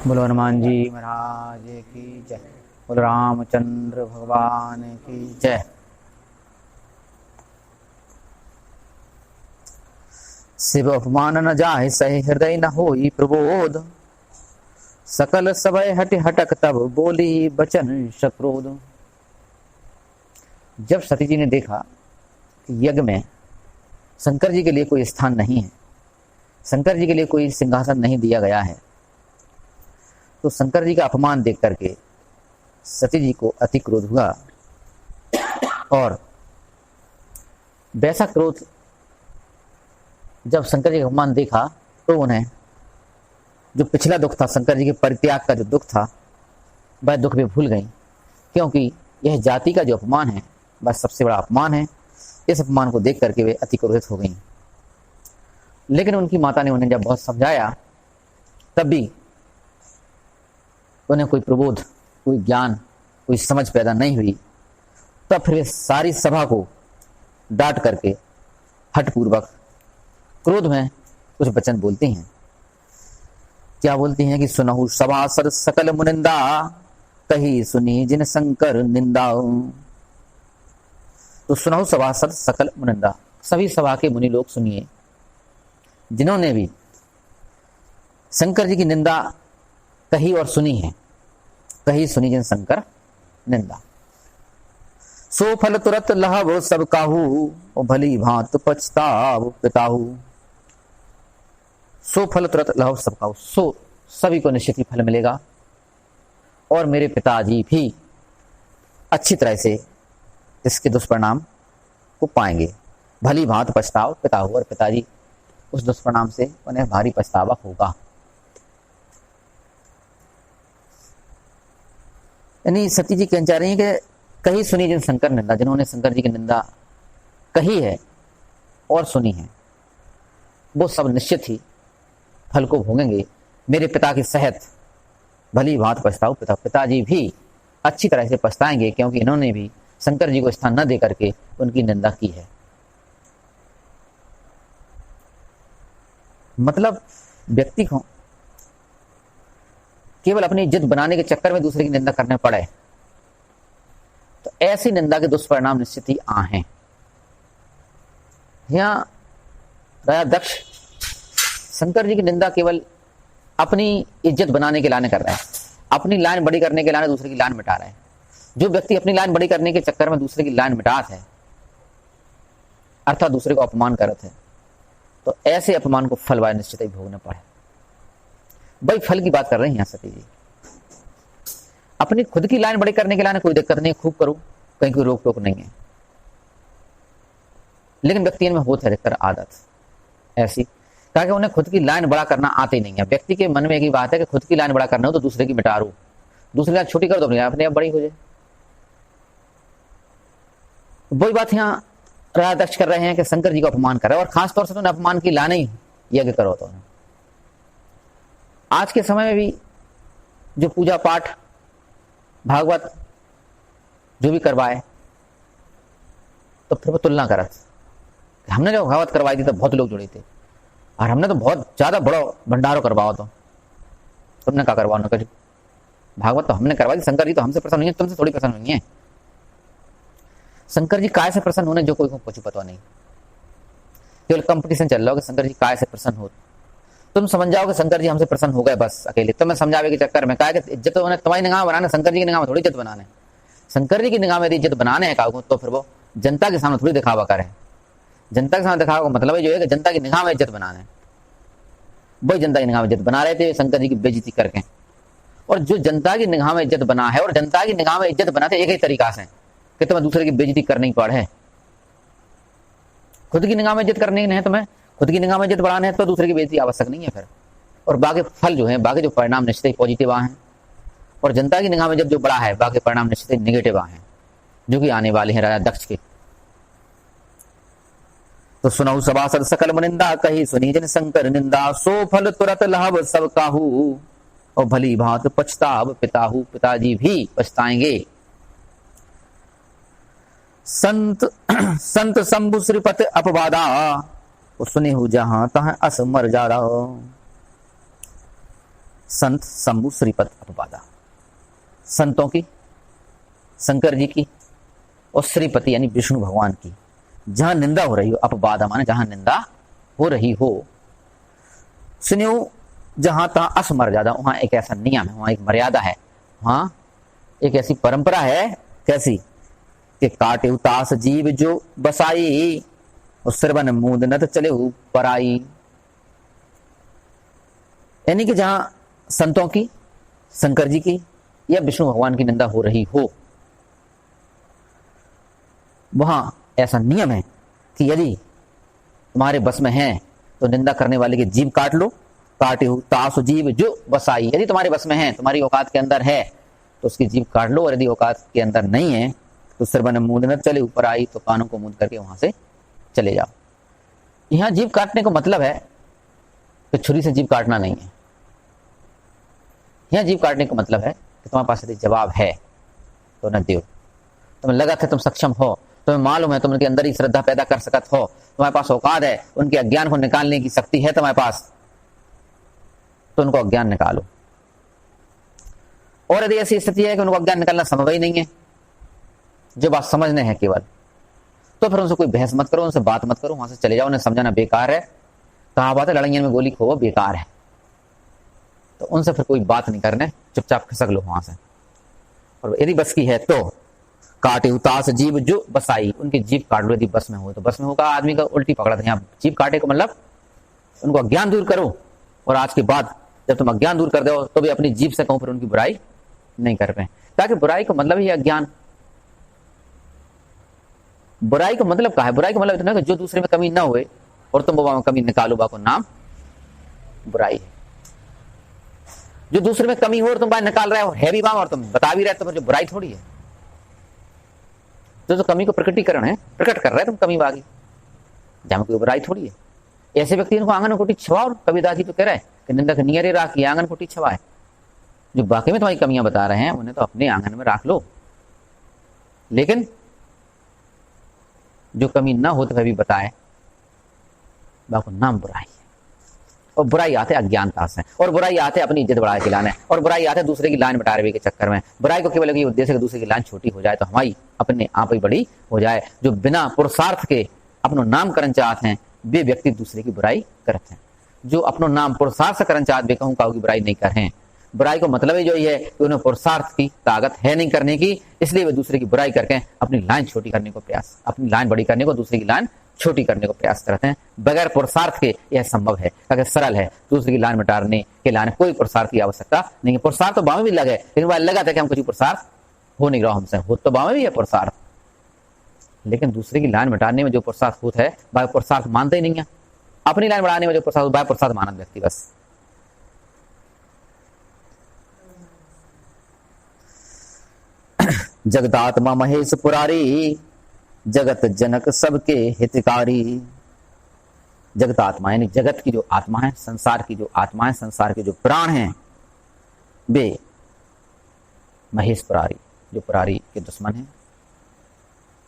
बोलो हनुमान जी महाराज की जय। बोलो रामचंद्र भगवान की जय। शिव अपमान न जाहि सहि हृदय न होई प्रबोध। सकल सबय हट हटक तब बोली बचन सक्रोध। जब सती जी ने देखा कि यज्ञ में शंकर जी के लिए कोई स्थान नहीं है, शंकर जी के लिए कोई सिंहासन नहीं दिया गया है, तो शंकर जी का अपमान देख करके सती जी को अति क्रोध हुआ। और वैसा क्रोध जब शंकर जी का अपमान देखा तो उन्हें जो पिछला दुख था, शंकर जी के परित्याग का जो दुख था, वह दुख भी भूल गई, क्योंकि यह जाति का जो अपमान है वह सबसे बड़ा अपमान है। इस अपमान को देख करके वे अति क्रोधित हो गई। लेकिन उनकी माता ने उन्हें जब बहुत समझाया तब भी उन्हें कोई प्रबोध, कोई ज्ञान, कोई समझ पैदा नहीं हुई। तब फिर वे सारी सभा को डांट करके हठपूर्वक क्रोध में कुछ वचन बोलती हैं। क्या बोलती हैं कि सुनहु सभासद सकल मुनिंदा, कही सुनी जिन शंकर निंदा। तो सुनहु सभासद सकल मुनिंदा, सभी सभा के मुनि लोग सुनिए, जिन्होंने भी शंकर जी की निंदा कही और सुनी है। कही सुनी जिन शंकर निंदा, सो फल तुरत लहब सब काहू, भली भांत पछताव पिताहू। सो फल तुरत लहब सब काहू, सो सभी को निश्चित ही फल मिलेगा, और मेरे पिताजी भी अच्छी तरह से इसके दुष्परिणाम को पाएंगे। भली भांत पछताव पिताहू, और पिताजी उस दुष्परिणाम से उन्हें भारी पछतावा होगा। यानी सती जी कहना चाह रही है कि कही सुनी जिन शंकर निंदा, जिन्होंने शंकर जी की निंदा कही है और सुनी है, वो सब निश्चित ही फल को भोगेंगे मेरे पिता के सहित। भली भांत पछताओ पिता, पिताजी भी अच्छी तरह से पछताएंगे, क्योंकि इन्होंने भी शंकर जी को स्थान न दे करके उनकी निंदा की है। मतलब व्यक्ति को केवल अपनी इज्जत बनाने के चक्कर में दूसरे की निंदा करने पड़े तो ऐसी निंदा के दुष्परिणाम निश्चित ही हैं। यहां राजा दक्ष शंकर जी की निंदा केवल अपनी इज्जत बनाने के लाने कर रहा है, अपनी लाइन बड़ी करने के लाने दूसरे की लाइन मिटा रहा है। जो व्यक्ति अपनी लाइन बड़ी करने के चक्कर में दूसरे की लाइन मिटात है, अर्थात दूसरे को अपमान करत है, तो ऐसे अपमान को फल वाले निश्चित ही भोगना पड़े। भाई फल की बात कर रहे हैं यहां सती जी। अपनी खुद की लाइन बड़ी करने के लाने कोई दिक्कत नहीं, खूब करो, कहीं कोई रोक टोक नहीं है। लेकिन व्यक्ति में होता है अधिकतर आदत ऐसी, ताकि उन्हें खुद की लाइन बड़ा करना आते ही नहीं है। व्यक्ति के मन में एक ही बात है कि खुद की लाइन बड़ा करना हो तो दूसरे की मिटा रो, दूसरी लाइन छोटी कर दो, अपने आप बड़ी हो जाए। वही बात यहाँ राजा दक्ष कर रहे हैं कि शंकर जी का अपमान कर रहे हैं, और खासतौर से तो अपमान की लाने ही यज्ञ करो। तो आज के समय में भी जो पूजा पाठ भागवत जो भी करवाए, तो फिर वो तुलना करत, हमने जो भागवत करवाई थी तो बहुत लोग जुड़े थे, और हमने तो बहुत ज्यादा बड़ा भंडारो करवाओ, तो तुमने क्या करवाओ करी भागवत तो हमने करवाई, शंकर जी तो हमसे प्रसन्न नहीं है, तुमसे थोड़ी प्रसन्न नहीं है। शंकर जी काय से प्रसन्न होने जो कोई को कुछ पता नहीं, केवल कंपटीशन चल रहा हो कि शंकर जी काय से प्रसन्न हो। तुम समझ जाओ कि शंकर जी हमसे प्रसन्न हो गए बस अकेले, तुम्हें समझावे के चक्कर में काय इज्जत उन्हें तुम्हारी निगाह बनाने, शंकर जी की निगाह में थोड़ी इज्जत बनाने। शंकर जी की निगाह में इज्जत बनाने है कागो, तो फिर वो जनता के सामने थोड़ी दिखावा करे। जनता के सामने दिखावा का मतलब जो है कि जनता की निगाह में इज्जत बनाने, वही जनता की निगाह में इज्जत बना रहे थे शंकर जी की बेइज्जती करके। और जो जनता की निगाह में इज्जत बना है, और जनता की निगाह में इज्जत बनाते एक ही तरीका से कि तुम्हें दूसरे की बेइज्जती करनी पड़े। खुद की निगाह में इज्जत करनी है, तुम्हें खुद की निगाह में इज्जत बढ़ाने है, तो दूसरे की बेइज्जती आवश्यक नहीं है फिर। और बाकी फल जो है, बाकी जो परिणाम निश्चित ही पॉजिटिव हैं, और जनता की निगाह में जब जो बड़ा है बाकी परिणाम निश्चित ही नेगेटिव हैं, जो कि आने वाले हैं राजा दक्ष के। तो सुनहु सभासद सकल मुनिंदा, कही सुनी जिन शंकर निंदा। सो फल तुरत लहब सब काहू, और भली भांत पछताव पिताहू, पिताजी भी पछताएंगे। संत संत शंभु श्रीपत अपवादा, सुने हो जहां तहां अस मर जा रहा। संत शंभु श्रीपद अपवादा। संतों की, शंकर जी की और श्रीपति यानी विष्णु भगवान की जहां निंदा हो रही हो, अपवादा माने जहां निंदा हो रही हो, सुनियो जहां तहां असमर्यादा, वहां एक ऐसा नियम है, वहां एक मर्यादा है, वहां एक ऐसी परंपरा है, कैसी कि काटे उतास जीव जो बसाई और श्रवण मूंद न तो चले हो पराई। यानी कि जहां संतों की, शंकर जी की या विष्णु भगवान की निंदा हो रही हो, वहां ऐसा नियम है कि यदि तुम्हारे बस में है तो निंदा करने वाले की जीभ काट लो। काटे हो तासु जीव जो बसाई, यदि तुम्हारे बस में है, तुम्हारी औकात के अंदर है तो उसकी जीभ काट लो, और यदि औकात के अंदर नहीं है तो श्रवण मूंद न चले ऊपर आई, तो कानों को मूंद करके वहां से चले जाओ। यहां जीभ काटने का मतलब है कि छुरी से जीभ काटना नहीं है। यहां जीभ काटने का मतलब है कि तुम्हारे पास यदि जवाब है तो न दो, तुम्हें लगा था तुम सक्षम हो, तुम्हें मालूम है तुम उनके अंदर ही श्रद्धा पैदा कर सकत हो, तुम्हारे पास औकात है, उनके अज्ञान को निकालने की शक्ति है तुम्हारे पास, तो उनको अज्ञान निकालो। और यदि ऐसी स्थिति है कि उनको अज्ञान निकालना संभव ही नहीं है, जो बात समझने हैं केवल, तो फिर उनसे कोई बहस मत करो, उनसे बात मत करो, वहां से चले जाओ, उन्हें समझाना बेकार है। कहा बात है लड़ाइयों में गोली खो बेकार है, तो उनसे फिर कोई बात नहीं करने, चुपचाप खिसक लो वहां से। और यदि बस की है तो काटे उतास जीव जो बसाई, उनकी जीभ काट लो यदि बस में हो तो। बस में होगा आदमी का उल्टी पकड़ा था, यहाँ जीभ काटे को मतलब उनको अज्ञान दूर करो, और आज के बाद जब तुम अज्ञान दूर कर दो तो भी अपनी जीभ से कहूं फिर उनकी बुराई नहीं कर पाए, ताकि बुराई का मतलब ही अज्ञान। बुराई का मतलब क्या है? बुराई का मतलब इतना कि जो दूसरे में कमी ना हुए और तुम बाबा में कमी निकालो, बाको नाम बुराई है। जो दूसरे में कमी हो और तुम बाहर निकाल रहे हो, है भी बाम और तुम बता भी रहे, तो फिर जो बुराई थोड़ी है। जो कमी को प्रकटीकरण है, प्रकट कर रहे हैं तुम कमी बागी, जहां कोई बुराई थोड़ी है। ऐसे व्यक्ति को आंगन कोटी छवा, और कबीरदास जी तो कह रहे हैं कि निंदक नियरे राखी आंगन कोटी छवा है। जो बाकी में तुम्हारी कमियां बता रहे हैं उन्हें तो अपने आंगन में रख लो, लेकिन जो कमी ना हो तो वह भी बताए, बाको नाम बुराई है। और बुराई आते अज्ञानता से, और बुराई आते अपनी इज्जत बढ़ा के लाने, और बुराई आते दूसरे की लाइन मिटा रहे के चक्कर में। बुराई को केवल ये उद्देश्य है कि दूसरे की लाइन छोटी हो जाए तो हमारी अपने आप ही बड़ी हो जाए। जो बिना पुरुषार्थ के अपनो नाम करना चाहते हैं वे व्यक्ति दूसरे की बुराई करते हैं। जो अपनो नाम पुरुषार्थ से करना चाहते, कहूं काहू की बुराई नहीं करें। बुराई को मतलब ही जो है कि उन्हें पुरुषार्थ की ताकत है नहीं करने की, इसलिए वे दूसरे की बुराई करके अपनी लाइन छोटी करने को प्रयास, अपनी लाइन बड़ी करने को दूसरे की लाइन छोटी करने को प्रयास करते हैं। बगैर पुरुषार्थ के यह संभव है, अगर सरल है। दूसरे की लाइन मिटाने के लाने कोई पुरुषार्थ की आवश्यकता नहीं है। पुरुषार्थ तो बामें भी लगे, लेकिन वह लगा था कि हम कुछ पुरुषार्थ हो नहीं रहा हमसे, हो तो बामें भी है पुरुषार्थ, लेकिन दूसरे की लाइन मिटाने में जो पुरुषार्थ होता है वह पुरुषार्थ मानते ही नहीं है। अपनी लाइन बढ़ाने में जो पुरुषार्थ वह पुरुषार्थ मानत व्यक्ति बस। जगदात्मा महेश पुरारी, जगत जनक सबके हितकारी। जगत आत्मा यानी जगत की जो आत्मा है, संसार की जो आत्मा है, संसार के जो प्राण हैं, वे महेश पुरारी, जो पुरारी के दुश्मन हैं,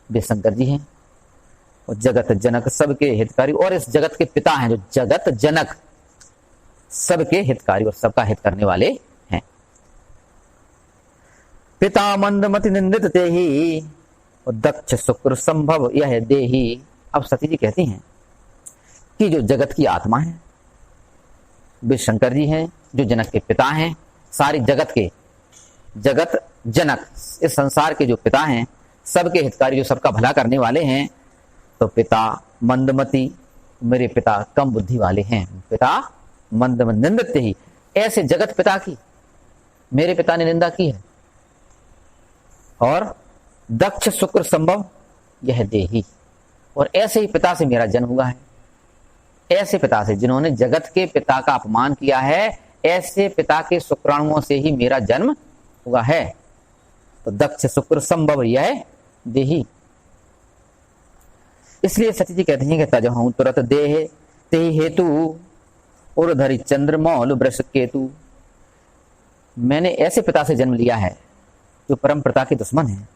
वे शंकर जी हैं। और जगत जनक सबके हितकारी, और इस जगत के पिता हैं, जो जगत जनक सबके हितकारी और सबका हित करने वाले हैं। पिता मंदमति निंदित ते ही, और दक्ष शुक्र संभव यह देही। अब सती जी कहती हैं कि जो जगत की आत्मा है वे शंकर जी हैं, जो जनक के पिता हैं, सारी जगत के, जगत जनक इस संसार के जो पिता हैं, सबके हितकारी, जो सबका भला करने वाले हैं। तो पिता मंदमति, मेरे पिता कम बुद्धि वाले हैं। पिता मंदमति निंदित ही, ऐसे जगत पिता की मेरे पिता ने निंदा की है। और दक्ष शुक्र संभव यह देही, और ऐसे ही पिता से मेरा जन्म हुआ है। ऐसे पिता से जिन्होंने जगत के पिता का अपमान किया है, ऐसे पिता के शुक्राणुओं से ही मेरा जन्म हुआ है। तो दक्ष शुक्र संभव यह देही। इसलिए सती जी कहती हैं कि तजहूं तुरत देह ते हेतु, उर्धरि चंद्र मौल वृष केतु। मैंने ऐसे पिता से जन्म लिया है जो परम पिता के दुश्मन है,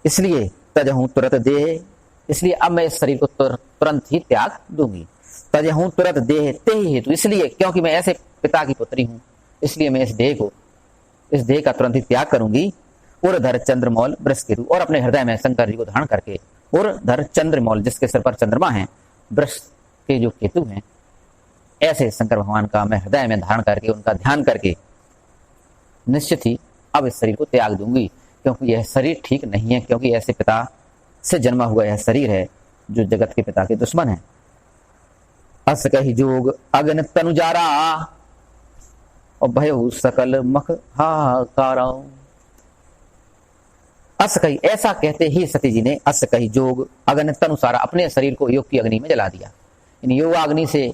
इसलिए तजहूं तुरत देह, इसलिए अब मैं इस शरीर को तुरंत ही त्याग दूंगी। तजहूं तुरत देह ते ही हेतु, इसलिए क्योंकि मैं ऐसे पिता की पुत्री हूं, इसलिए मैं इस देह का तुरंत ही त्याग करूंगी। उर्धर चंद्रमौल वृष के रूप, और अपने हृदय में शंकर जी को धारण करके, उर्धर चंद्रमौल जिसके सिर पर चंद्रमा है, वृष के जो केतु हैं, ऐसे शंकर भगवान का मैं हृदय में धारण करके उनका ध्यान करके निश्चित ही अब इस शरीर को त्याग दूंगी, क्योंकि यह शरीर ठीक नहीं है, क्योंकि ऐसे पिता से जन्मा हुआ यह शरीर है जो जगत के पिता के दुश्मन है। अस कही जोग अग्न तनुजारा और भय सकल मख हाहाकारा। अस कही, ऐसा कहते ही सती जी ने अस कही जोग अग्नि तनुसारा, अपने शरीर को योग की अग्नि में जला दिया। इन योगाग्नि से,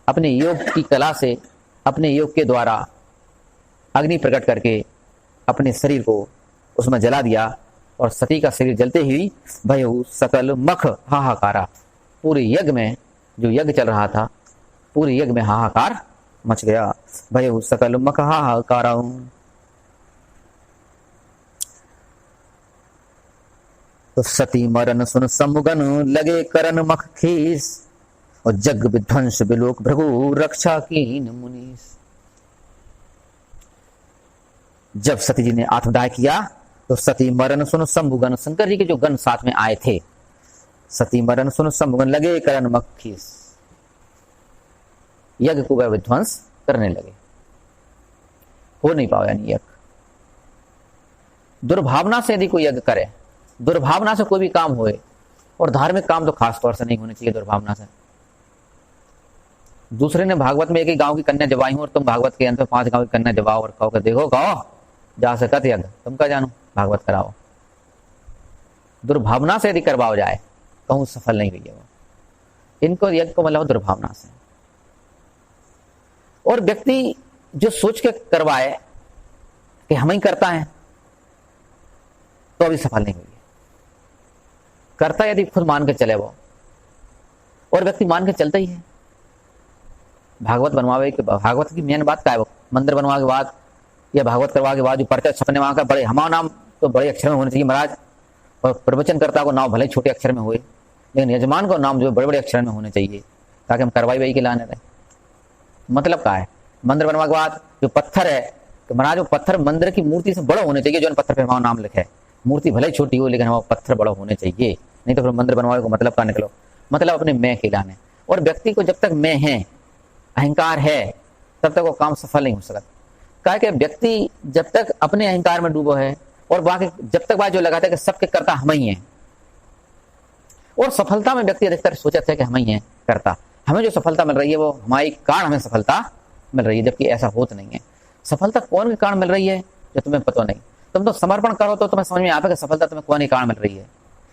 अपने योग की कला से, अपने योग के द्वारा अग्नि प्रकट करके अपने शरीर को उसमें जला दिया। और सती का शरीर जलते ही भयहु सकल मख हाहाकारा, पूरे यज्ञ में, जो यज्ञ चल रहा था, पूरे यज्ञ में हाहाकार मच गया। भयहु सकल मख हाहाकारा। तो सती मरन सुन समुगन लगे करन मख खीस, और जग विध्वंस बिलोक भृगु रक्षा कीन मुनीस। जब सती जी ने आत्मदाह किया तो सती मरन सुन शंभुगन, शंकर जी के जो गण साथ में आए थे, सती मरन सुन शंभुगन लगे करन मख खीस, यज्ञ को वह विध्वंस करने लगे। हो नहीं पाया यानी यज्ञ। दुर्भावना से यदि कोई यज्ञ करे, दुर्भावना से कोई भी काम होए, और धार्मिक काम तो खास तौर से नहीं होने चाहिए दुर्भावना से। दूसरे ने भागवत में एक ही गांव की कन्या जवाई हूं, और तुम भागवत के अंत में 5 गांव की कन्या जवाओ और कहो कि देखो गाओ जा सकत यज्ञ, तुम क्या जानो, भागवत कराओ। दुर्भावना से यदि करवाओ जाए कहूं सफल नहीं हुई है वो। इनको यज्ञ को मतलब दुर्भावना से। और व्यक्ति जो सोच के करवाए कि हम ही करता है तो अभी सफल नहीं हुई है। करता यदि खुद मान के चले वो, और व्यक्ति मान के चलता ही है। भागवत बनवावे के, भागवत की मेन बात क्या है, वो मंदिर बनवा के बाद या भागवत करवा के बाद जो पर्चा छपने वहां का, बड़े हमारा नाम तो बड़े अक्षर में होने चाहिए महाराज, और प्रवचनकर्ता को नाम भले छोटे अक्षर में हुए, लेकिन यजमान को नाम जो बड़े बड़े अक्षर में होने चाहिए, ताकि हम करवाई वही के लाने रहे। मतलब क्या है, मंदिर बनवा के बाद जो पत्थर है, तो महाराज वो पत्थर मंदिर की मूर्ति से बड़ा होने चाहिए, जो पत्थर पे हमारा नाम लिखे है। मूर्ति भले ही छोटी हो लेकिन हमारा पत्थर बड़ा होने चाहिए, नहीं तो फिर मंदिर बनवाए को मतलब का निकलो, मतलब अपने मैं के लाने। और व्यक्ति को जब तक मैं है, अहंकार है, तब तक वो काम सफल नहीं हो सकता। कहा कि व्यक्ति जब तक अपने अहंकार में डूबो है, और बाकी जब तक बात जो लगाता है कि सबके करता हम ही हैं, और सफलता में व्यक्ति अधिकतर सोचता है कि हम ही हैं करता, हमें जो सफलता मिल रही है वो हमारी कारण हमें सफलता मिल रही है, जबकि ऐसा होता नहीं है। सफलता कौन के कारण मिल रही है जो तुम्हें पता नहीं। तुम तो समर्पण करो तो तुम्हें समझ में आता है कि सफलता तुम्हें कौन के कारण मिल रही है।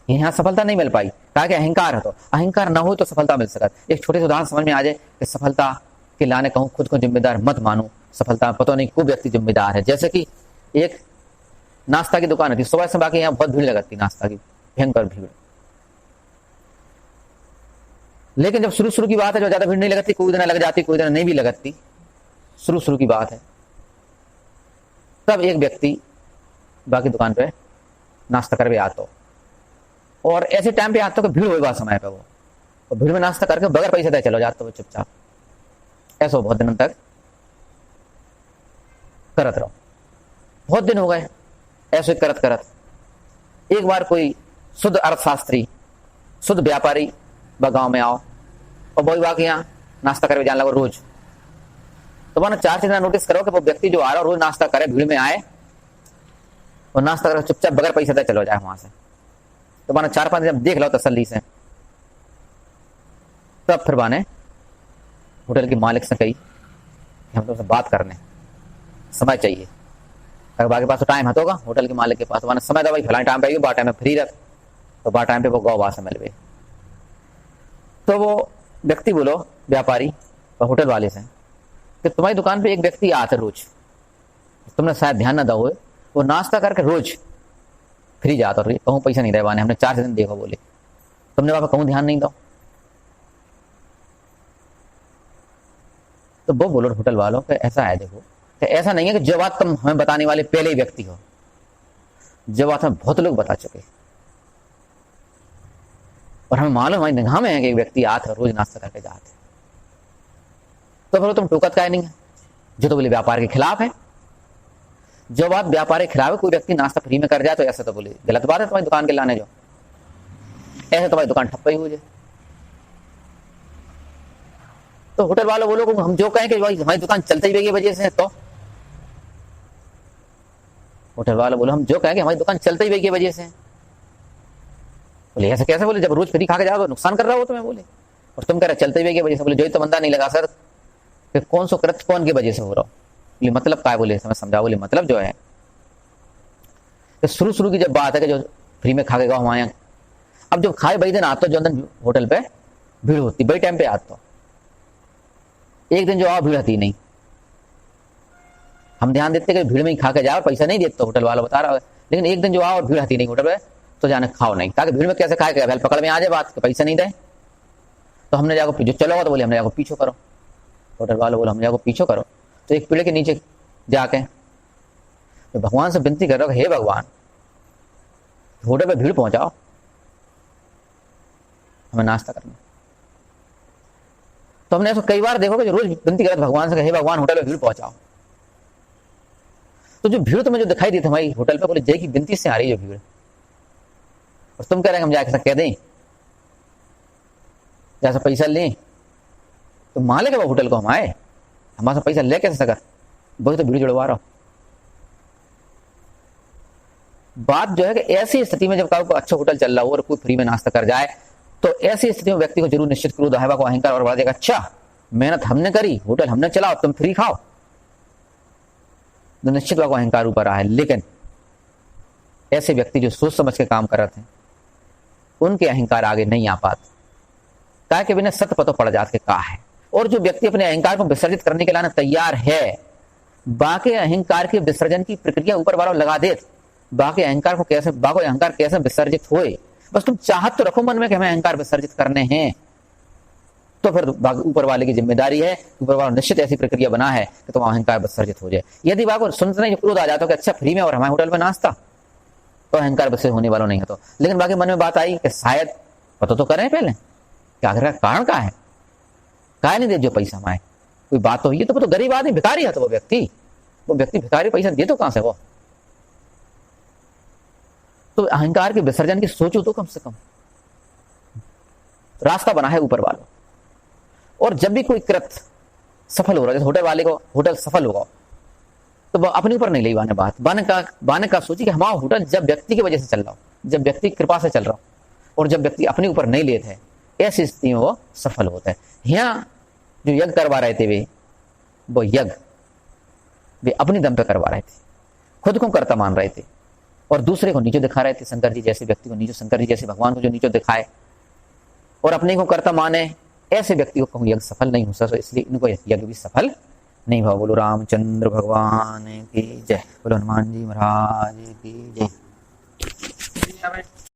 यहाँ सफलता नहीं मिल पाई, कहा कि अहंकार है, तो अहंकार न हो तो सफलता मिल सकता। एक छोटे से उदाहरण समझ में आ जाए कि सफलता के लाने कहूं खुद को जिम्मेदार मत मानो, सफलता पता नहीं कोई व्यक्ति जिम्मेदार है। जैसे कि एक नाश्ता की दुकान थी, सुबह से बाकी यहाँ बहुत भीड़ लगती, नाश्ता की भयंकर भीड़। लेकिन जब शुरू की बात है, जो ज्यादा भीड़ नहीं लगती, कोई दिन लग जाती, कोई दिन नहीं भी लगती, शुरू की बात है, तब एक व्यक्ति बाकी दुकान पे नाश्ता करके आता, और ऐसे टाइम पे आता कि भीड़ होगा समय पे वो, और भीड़ में नाश्ता करके बगैर पैसे दे चलो जाता वो चुपचाप। ऐसा बहुत दिनों तक करत रहो, बहुत दिन हो गए ऐसे करत करत। एक बार कोई शुद्ध अर्थशास्त्री, शुद्ध व्यापारी गांव में आओ, और वही बाकी यहाँ नाश्ता करके जाने लगो रोज। तो मैंने 4 दिन नोटिस करो कि वो व्यक्ति जो आ रहा रोज नाश्ता करे, भीड़ में आए और नाश्ता करे चुपचाप बगैर पैसे दे चलो जाए वहां से। तो मैंने 4-5 दिन देख लो तसल्ली से, तब फिर मैंने होटल के मालिक से कही हम तुमसे बात करने, समय चाहिए। अगर बाकी पास तो टाइम है तो होगा, होटल के मालिक के पास मैंने समय था भाई फलाने टाइम पे, बा टाइम में फ्री रख, तो बा टाइम पे वो गाँव वहां से मिल। तो वो व्यक्ति बोलो व्यापारी और होटल वाले से कि तुम्हारी दुकान पे एक व्यक्ति आता रोज, तुमने शायद ध्यान न दो, वो नाश्ता करके रोज फ्री जाता, कहूँ पैसा नहीं दे, हमने 4 दिन देखो बोले, तुमने वहां कहूँ ध्यान नहीं दो। तो वो बोलो होटल वालों कि ऐसा है, देखो कि ऐसा नहीं है कि जो बात तुम हमें बताने वाले पहले ही व्यक्ति हो, जो बात हमें बहुत लोग बता चुके, और हमें मालूम हमारी निगाह में है कि एक व्यक्ति आते रोज नाश्ता करके जाते, तो फिर तुम टोकत का नहीं है। जो तो बोले व्यापार के खिलाफ है। जो बात व्यापार के खिलाफ है, कोई व्यक्ति नाश्ता फ्री में कर जाए तो ऐसा तो बोले गलत बात है तुम्हारी दुकान के लाने, जो ऐसे तुम्हारी दुकान ठप्पा ही हो जाए। तो होटल वालों बोलो को हम जो कहें कि भाई हमारी दुकान चलती ही की वजह से, तो होटल वालों बोलो हम जो कहें कि हमारी दुकान चलती ही की वजह से। बोले ऐसा कैसे? बोले जब रोज फ्री खा के जाओ तो नुकसान कर रहा हो तुम्हें, बोले और तुम कह रहे चलते हुए की वजह से। बोले जो ही तो बंदा नहीं लगा सर, फिर कौन सो कृत्य कौन की वजह से हो रहा हो? बोले मतलब क्या है? बोले समय समझाओ। बोले मतलब जो है कि शुरू की जब बात है कि जो फ्री में खा के गए हमारे यहाँ, अब जब खाए बही दिन आता जो दिन होटल पे भीड़ होती, बड़ी टाइम पे आता, एक दिन जो आओ भीड़ आती नहीं। हम ध्यान देते कि भीड़ में ही खा के जाओ, पैसा नहीं देते होटल वाला बता रहा है, लेकिन एक दिन जो आओ और भीड़ आती नहीं होटल पे, तो जाने खाओ नहीं, ताकि भीड़ में कैसे खाए, पहले पकड़ में आ जाए बात कि पैसा नहीं दे। तो हमने जाकर जो चलो तो बोले हमने जाकर पीछे करो, होटल वाले बोले हमने जाकर पीछे करो। तो एक पेड़ के नीचे जाके तो भगवान से विनती कर रहा हो, हे भगवान होटल पे भीड़ पहुंचाओ, हमें नाश्ता करना। तो हमने ऐसा कई बार देखो कि जो रोज विनती कर भगवान से, हे भगवान होटल पे भीड़ पहुंचाओ। तो जो भीड़ तुम्हें जो दिखाई दी थी हमारी होटल पे, बोले जय की विनती से आ रही है जो भीड़, और तुम कह रहे हैं हम जाके कह दें जैसा पैसा लें, तो मालिक है वो होटल को, हम आए हमारे से पैसा ले कैसे सकर, वही तो भीड़ जुड़वा रहा हूं। बात जो है कि ऐसी स्थिति में जब को अच्छा होटल चल रहा हो और कोई फ्री में नाश्ता कर जाए, तो ऐसी स्थिति में व्यक्ति को जरूर निश्चित क्रोध आएगा, को अहंकार और बढ़ा देगा। अच्छा मेहनत हमने करी, होटल हमने चलाओ, तुम फ्री खाओ, तो निश्चित को अहंकार ऊपर आए। लेकिन ऐसे व्यक्ति जो सोच समझ के काम कर रहे थे, उनके अहंकार आगे नहीं आ पाते, क्या कि बिना सत्य पतो पड़ जाते का है। और जो व्यक्ति अपने अहंकार को विसर्जित करने के लिए तैयार है, बाकी अहंकार के विसर्जन की प्रक्रिया ऊपर वालों लगा दे, बाकी अहंकार कैसे विसर्जित होए, बस तुम चाहत तो रखो मन में कि हमें अहंकार विसर्जित करने हैं, तो फिर ऊपर वाले की जिम्मेदारी है, ऊपर वाला निश्चित ऐसी प्रक्रिया बना है कि तुम अहंकार विसर्जित हो जाए। यदि बाको सुनते क्रोध आ जाता हो कि अच्छा फ्री में और हमारे होटल में नाश्ता, तो अहंकार विसर्जित होने वालों नहीं है। तो लेकिन बाकी मन में बात आई कि शायद पता तो करें पहले कि आखिर कारण क्या है, काय नहीं दे जो पैसा हमारे, कोई बात तो हुई है। तो वो तो गरीब आदमी भिखारी है, तो वो व्यक्ति भिखारी पैसा दे तो कहां से वो। तो अहंकार के विसर्जन की सोचो तो कम से कम रास्ता बना है ऊपर वालों। और जब भी कोई कृत्य सफल हो रहा है, जैसे होटल वाले को होटल सफल होगा, तो वो अपने ऊपर नहीं ले बात बाने का सोची कि हमारा होटल जब व्यक्ति की वजह से चल रहा हो, जब व्यक्ति कृपा से चल रहा हो, और जब व्यक्ति अपने ऊपर नहीं लेते हैं, ऐसी स्थिति में वो सफल होता है। यहाँ जो यज्ञ करवा रहे थे वो यज्ञ वे अपने दम पे करवा रहे थे, खुद को कर्ता मान रहे थे और दूसरे को नीचे दिखा रहे थे। शंकर जी जैसे व्यक्ति को नीचे, शंकर जी जैसे भगवान को जो नीचे दिखाए और अपने को कर्ता माने, ऐसे व्यक्ति को कहूँ यज्ञ सफल नहीं हो सकता, इसलिए इनको यज्ञ भी सफल नहीं हुआ। बोलो रामचंद्र भगवान की जय, बोलो हनुमान जी महाराज की जय।